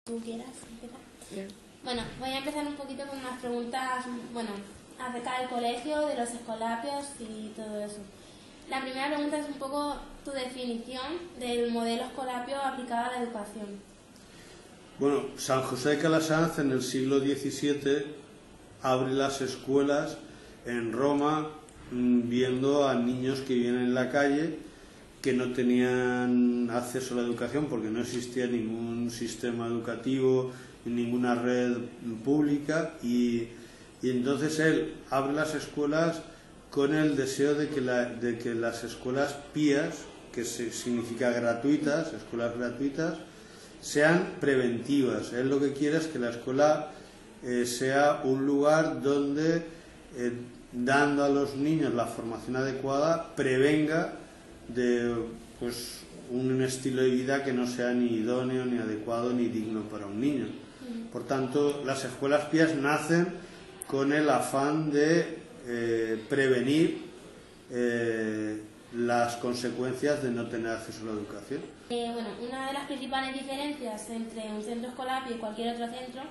Tú quieras empezar. Bien. Bueno, voy a empezar un poquito con unas preguntas, acerca del colegio, de los escolapios y todo eso. La primera pregunta es un poco tu definición del modelo escolapio aplicado a la educación. Bueno, San José de Calasanz en el siglo XVII abre las escuelas en Roma, viendo a niños que vivían en la calle, que no tenían acceso a la educación porque no existía ningún sistema educativo, ninguna red pública, y entonces él abre las escuelas con el deseo de que las escuelas pías, que significa gratuitas, escuelas gratuitas, sean preventivas. Él lo que quiere es que la escuela sea un lugar donde, dando a los niños la formación adecuada, prevenga de un estilo de vida que no sea ni idóneo, ni adecuado, ni digno para un niño. Por tanto, las escuelas pías nacen con el afán de prevenir las consecuencias de no tener acceso a la educación. Una de las principales diferencias entre un centro escolapio y cualquier otro centro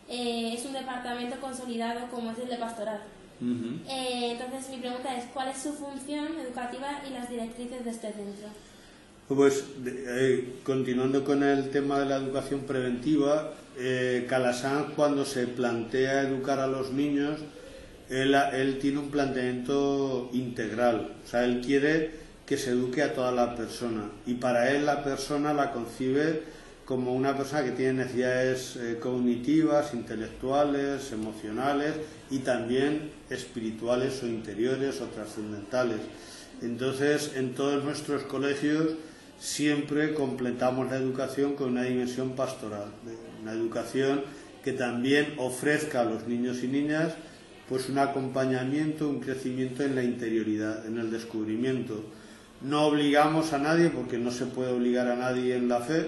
es un departamento consolidado como es el de pastoral. Entonces mi pregunta es, ¿cuál es su función educativa y las directrices de este centro? Pues continuando con el tema de la educación preventiva, Calasanz, cuando se plantea educar a los niños, él tiene un planteamiento integral. O sea, él quiere que se eduque a toda la persona, y para él la persona la concibe como una persona que tiene necesidades cognitivas, intelectuales, emocionales y también espirituales o interiores o trascendentales. Entonces, en todos nuestros colegios siempre completamos la educación con una dimensión pastoral, una educación que también ofrezca a los niños y niñas pues un acompañamiento, un crecimiento en la interioridad, en el descubrimiento. No obligamos a nadie, porque no se puede obligar a nadie en la fe,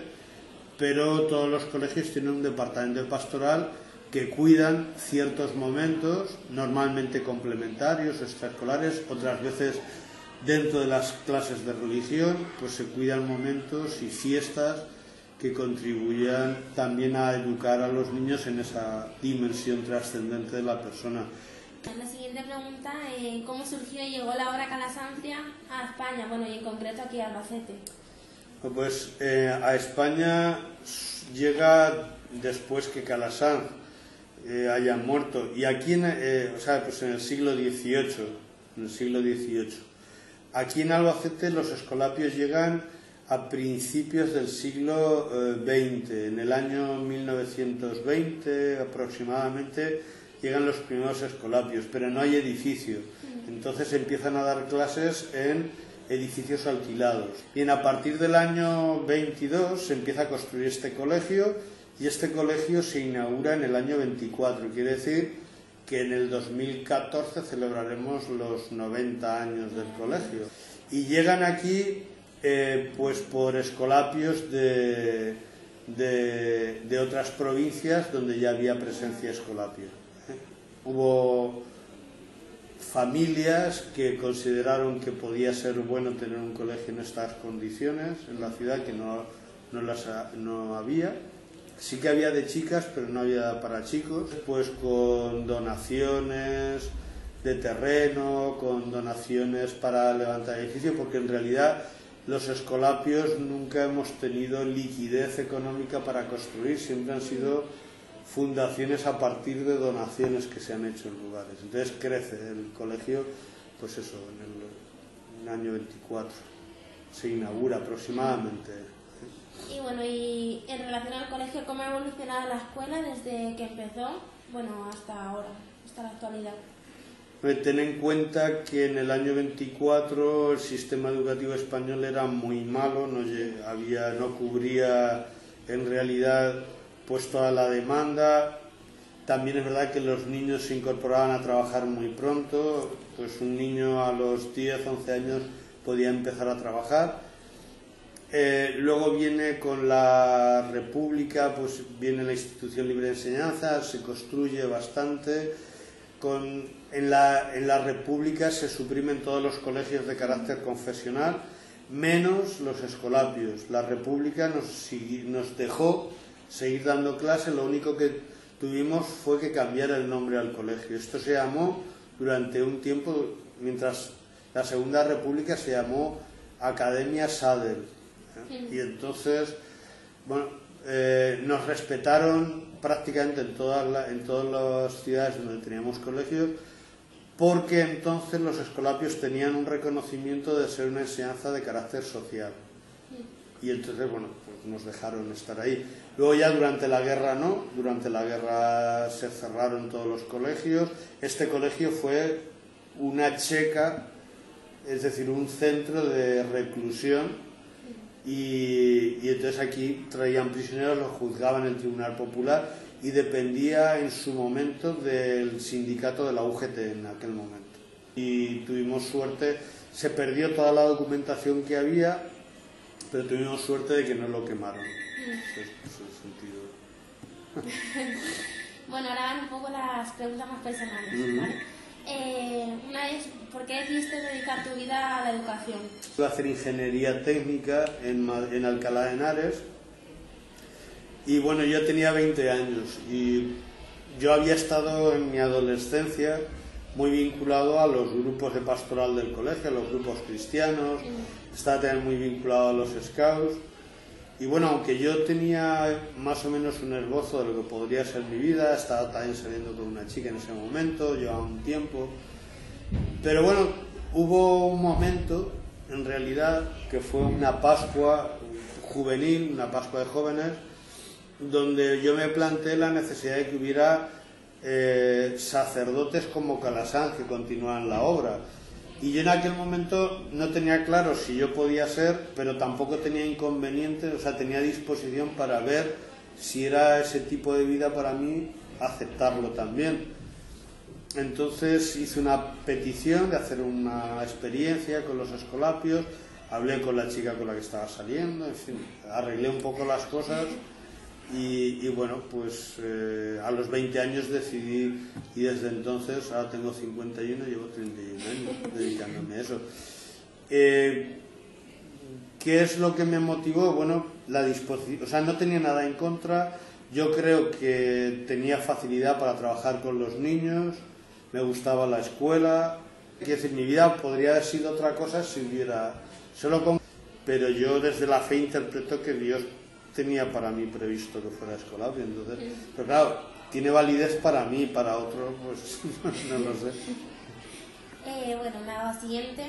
pero todos los colegios tienen un departamento de pastoral que cuidan ciertos momentos, normalmente complementarios, extraescolares, otras veces dentro de las clases de religión, pues se cuidan momentos y fiestas que contribuyan también a educar a los niños en esa dimensión trascendente de la persona. La siguiente pregunta, ¿cómo surgió y llegó la obra Calasanzia a España? Y en concreto aquí a Albacete. Pues a España llega después que Calasanz haya muerto, y aquí en el siglo XVIII. Aquí en Albacete los escolapios llegan a principios del siglo XX. En el año 1920 aproximadamente llegan los primeros escolapios, pero no hay edificio. Entonces empiezan a dar clases en edificios alquilados. Bien, a partir del año 22 se empieza a construir este colegio, y este colegio se inaugura en el año 24. Quiere decir que en el 2014 celebraremos los 90 años del colegio. Y llegan aquí pues por escolapios de otras provincias donde ya había presencia escolapia. Hubo familias que consideraron que podía ser bueno tener un colegio en estas condiciones en la ciudad, que no había. Sí que había de chicas, pero no había para chicos. Pues con donaciones de terreno, con donaciones para levantar edificios, porque en realidad los escolapios nunca hemos tenido liquidez económica para construir, siempre han sido fundaciones a partir de donaciones que se han hecho en lugares. Entonces crece el colegio, pues eso, en el año 24 se inaugura aproximadamente. Y en relación al colegio, ¿cómo ha evolucionado la escuela desde que empezó, hasta ahora, hasta la actualidad? Ten en cuenta que en el año 24 el sistema educativo español era muy malo, no cubría en realidad pues toda la demanda. También es verdad que los niños se incorporaban a trabajar muy pronto, pues un niño a los 10, 11 años podía empezar a trabajar. Luego viene con la República, pues viene la Institución Libre de Enseñanza, se construye bastante. En la República se suprimen todos los colegios de carácter confesional, menos los escolapios. La República nos dejó seguir dando clase. Lo único que tuvimos fue que cambiar el nombre al colegio. Esto se llamó durante un tiempo, mientras la Segunda República, se llamó Academia Sadel. Y entonces, bueno, nos respetaron prácticamente en todas las ciudades donde teníamos colegios, porque entonces los escolapios tenían un reconocimiento de ser una enseñanza de carácter social. Y entonces, bueno, pues nos dejaron estar ahí. Luego ya durante la guerra no, durante la guerra se cerraron todos los colegios. Este colegio fue una checa, es decir, un centro de reclusión, y entonces aquí traían prisioneros, los juzgaban en el Tribunal Popular y dependía en su momento del sindicato de la UGT en aquel momento. Y tuvimos suerte, se perdió toda la documentación que había, pero tuvimos suerte de que no lo quemaron. Ese es el sentido. Bueno, ahora van un poco las preguntas más personales, ¿vale? Una es, ¿por qué decidiste dedicar tu vida a la educación? Iba a hacer ingeniería técnica en Alcalá de Henares, y bueno, yo tenía 20 años y yo había estado en mi adolescencia muy vinculado a los grupos de pastoral del colegio, a los grupos cristianos, estaba también muy vinculado a los scouts. Y bueno, aunque yo tenía más o menos un esbozo de lo que podría ser mi vida, estaba también saliendo con una chica en ese momento, llevaba un tiempo. Pero bueno, hubo un momento, en realidad, que fue una Pascua juvenil, una Pascua de jóvenes, donde yo me planteé la necesidad de que hubiera sacerdotes como Calasanz que continuaran la obra. Y yo en aquel momento no tenía claro si yo podía ser, pero tampoco tenía inconvenientes, o sea, tenía disposición para ver si era ese tipo de vida para mí, aceptarlo también. Entonces hice una petición de hacer una experiencia con los escolapios, hablé con la chica con la que estaba saliendo, en fin, arreglé un poco las cosas. Y bueno, pues a los 20 años decidí, y desde entonces, ahora tengo 51, llevo 31 años dedicándome a eso. ¿Qué es lo que me motivó? Bueno, la disposición, o sea, no tenía nada en contra, yo creo que tenía facilidad para trabajar con los niños, me gustaba la escuela, quiero decir, mi vida podría haber sido otra cosa si hubiera solo con... Pero yo desde la fe interpreto que Dios tenía para mí previsto que fuera escolapio, entonces, pero claro, tiene validez para mí, para otros, pues no lo sé. Bueno, la siguiente,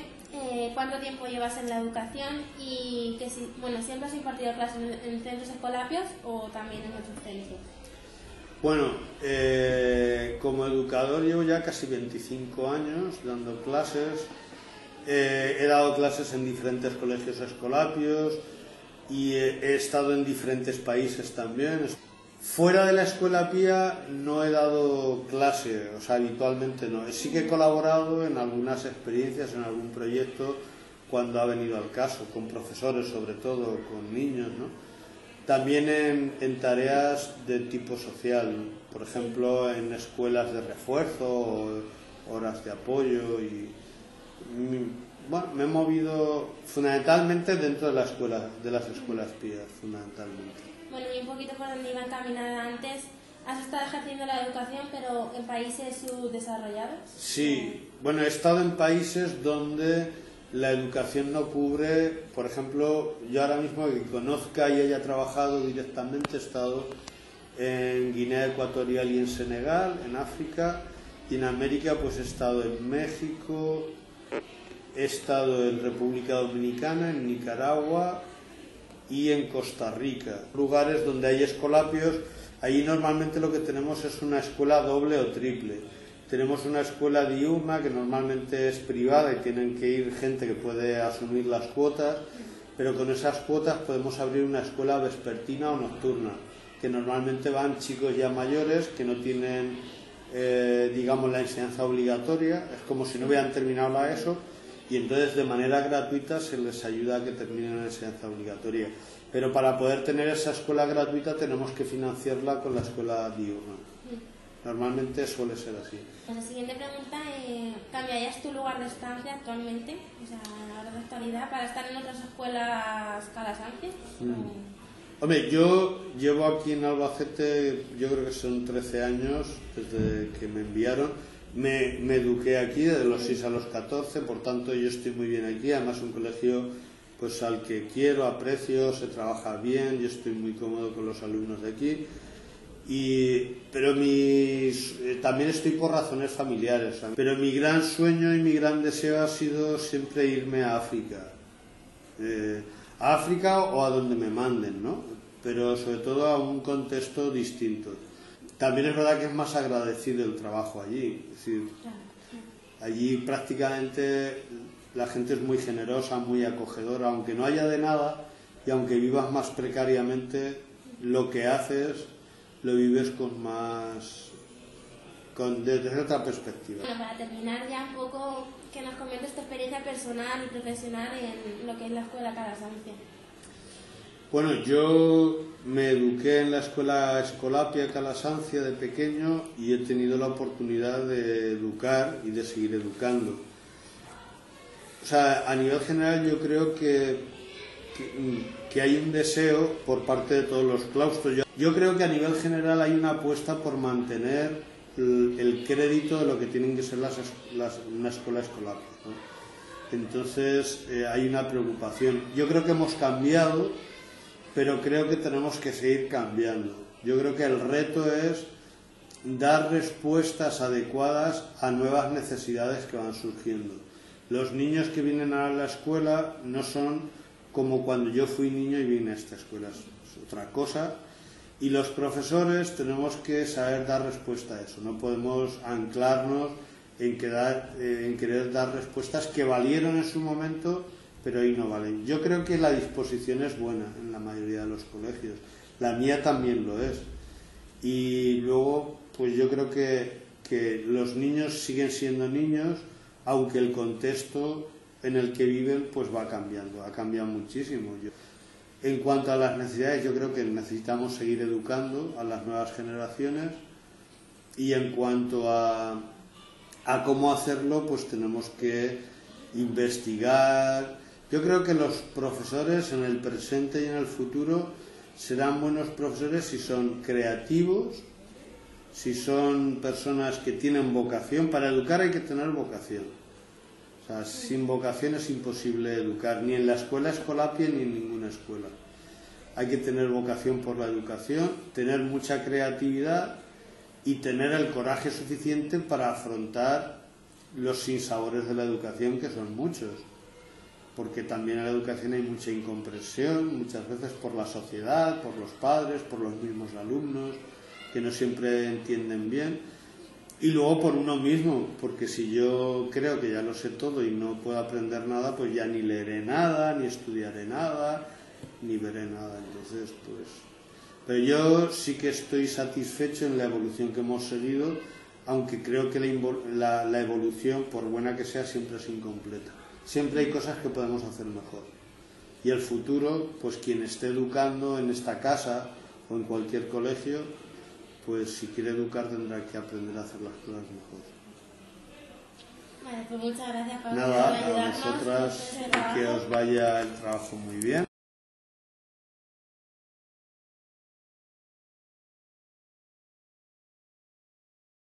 ¿cuánto tiempo llevas en la educación? Y que si, bueno, ¿siempre has impartido clases en centros escolapios o también en otros centros? Bueno, como educador llevo ya casi 25 años dando clases, he dado clases en diferentes colegios escolapios, y he estado en diferentes países también. Fuera de la escuela pía no he dado clase, o sea, habitualmente no. Sí que he colaborado en algunas experiencias, en algún proyecto, cuando ha venido al caso, con profesores sobre todo, con niños, ¿no? También en tareas de tipo social, por ejemplo, en escuelas de refuerzo o horas de apoyo y... Bueno, me he movido fundamentalmente dentro de la escuela, de las escuelas pías, fundamentalmente. Bueno, y un poquito por donde iba encaminada antes, ¿has estado ejerciendo la educación pero en países subdesarrollados? Sí, bueno, he estado en países donde la educación no cubre, por ejemplo, yo ahora mismo que conozca y haya trabajado directamente, he estado en Guinea Ecuatorial y en Senegal, en África, y en América pues he estado en México, he estado en República Dominicana, en Nicaragua y en Costa Rica. Lugares donde hay escolapios, ahí normalmente lo que tenemos es una escuela doble o triple. Tenemos una escuela diurna que normalmente es privada y tienen que ir gente que puede asumir las cuotas, pero con esas cuotas podemos abrir una escuela vespertina o nocturna, que normalmente van chicos ya mayores que no tienen, digamos, la enseñanza obligatoria, es como si no hubieran terminado la ESO, y entonces de manera gratuita se les ayuda a que terminen la enseñanza obligatoria. Pero para poder tener esa escuela gratuita tenemos que financiarla con la escuela diurna. Normalmente suele ser así. La siguiente pregunta, ¿cambiarías tu lugar de estancia actualmente, o sea, a la hora de actualidad, para estar en otras escuelas calasances? Hombre, yo llevo aquí en Albacete, yo creo que son 13 años desde que me enviaron. Me eduqué aquí desde los 6 a los 14, por tanto yo estoy muy bien aquí. Además un colegio pues al que quiero, aprecio, se trabaja bien, yo estoy muy cómodo con los alumnos de aquí. Pero también estoy por razones familiares. Pero mi gran sueño y mi gran deseo ha sido siempre irme a África. A África o a donde me manden, ¿no? Pero sobre todo a un contexto distinto. También es verdad que es más agradecido el trabajo allí. Es decir, allí prácticamente la gente es muy generosa, muy acogedora, aunque no haya de nada y aunque vivas más precariamente, lo que haces lo vives desde otra perspectiva. Bueno, para terminar ya un poco, que nos comentes tu experiencia personal y profesional en lo que es la escuela Calasancia. Bueno, yo me eduqué en la escuela Escolapia Calasancia de pequeño y he tenido la oportunidad de educar y de seguir educando. O sea, a nivel general yo creo que hay un deseo por parte de todos los claustros. Yo creo que a nivel general hay una apuesta por mantener el crédito de lo que tienen que ser una escuela Escolapia, ¿no? Entonces hay una preocupación. Yo creo que hemos cambiado, pero creo que tenemos que seguir cambiando. Yo creo que el reto es dar respuestas adecuadas a nuevas necesidades que van surgiendo. Los niños que vienen a la escuela no son como cuando yo fui niño y vine a esta escuela, es otra cosa. Y los profesores tenemos que saber dar respuesta a eso. No podemos anclarnos en querer dar respuestas que valieron en su momento, pero hoy no valen. Yo creo que la disposición es buena en la mayoría de los colegios. La mía también lo es. Y luego, pues yo creo que los niños siguen siendo niños, aunque el contexto en el que viven pues va cambiando, ha cambiado muchísimo. En cuanto a las necesidades, yo creo que necesitamos seguir educando a las nuevas generaciones, y en cuanto a cómo hacerlo, pues tenemos que investigar. Yo creo que los profesores en el presente y en el futuro serán buenos profesores si son creativos, si son personas que tienen vocación. Para educar hay que tener vocación. O sea, sin vocación es imposible educar, ni en la escuela Escolapia ni en ninguna escuela. Hay que tener vocación por la educación, tener mucha creatividad y tener el coraje suficiente para afrontar los sinsabores de la educación, que son muchos. Porque también en la educación hay mucha incomprensión, muchas veces por la sociedad, por los padres, por los mismos alumnos, que no siempre entienden bien. Y luego por uno mismo, porque si yo creo que ya lo sé todo y no puedo aprender nada, pues ya ni leeré nada, ni estudiaré nada, ni veré nada. Entonces, pues... Pero yo sí que estoy satisfecho en la evolución que hemos seguido, aunque creo que la evolución, por buena que sea, siempre es incompleta. Siempre hay cosas que podemos hacer mejor. Y el futuro, pues quien esté educando en esta casa o en cualquier colegio, pues si quiere educar tendrá que aprender a hacer las cosas mejor. Vale, pues muchas gracias, Pablo, Nada, por ayudarnos. a vosotras, que os vaya el trabajo muy bien.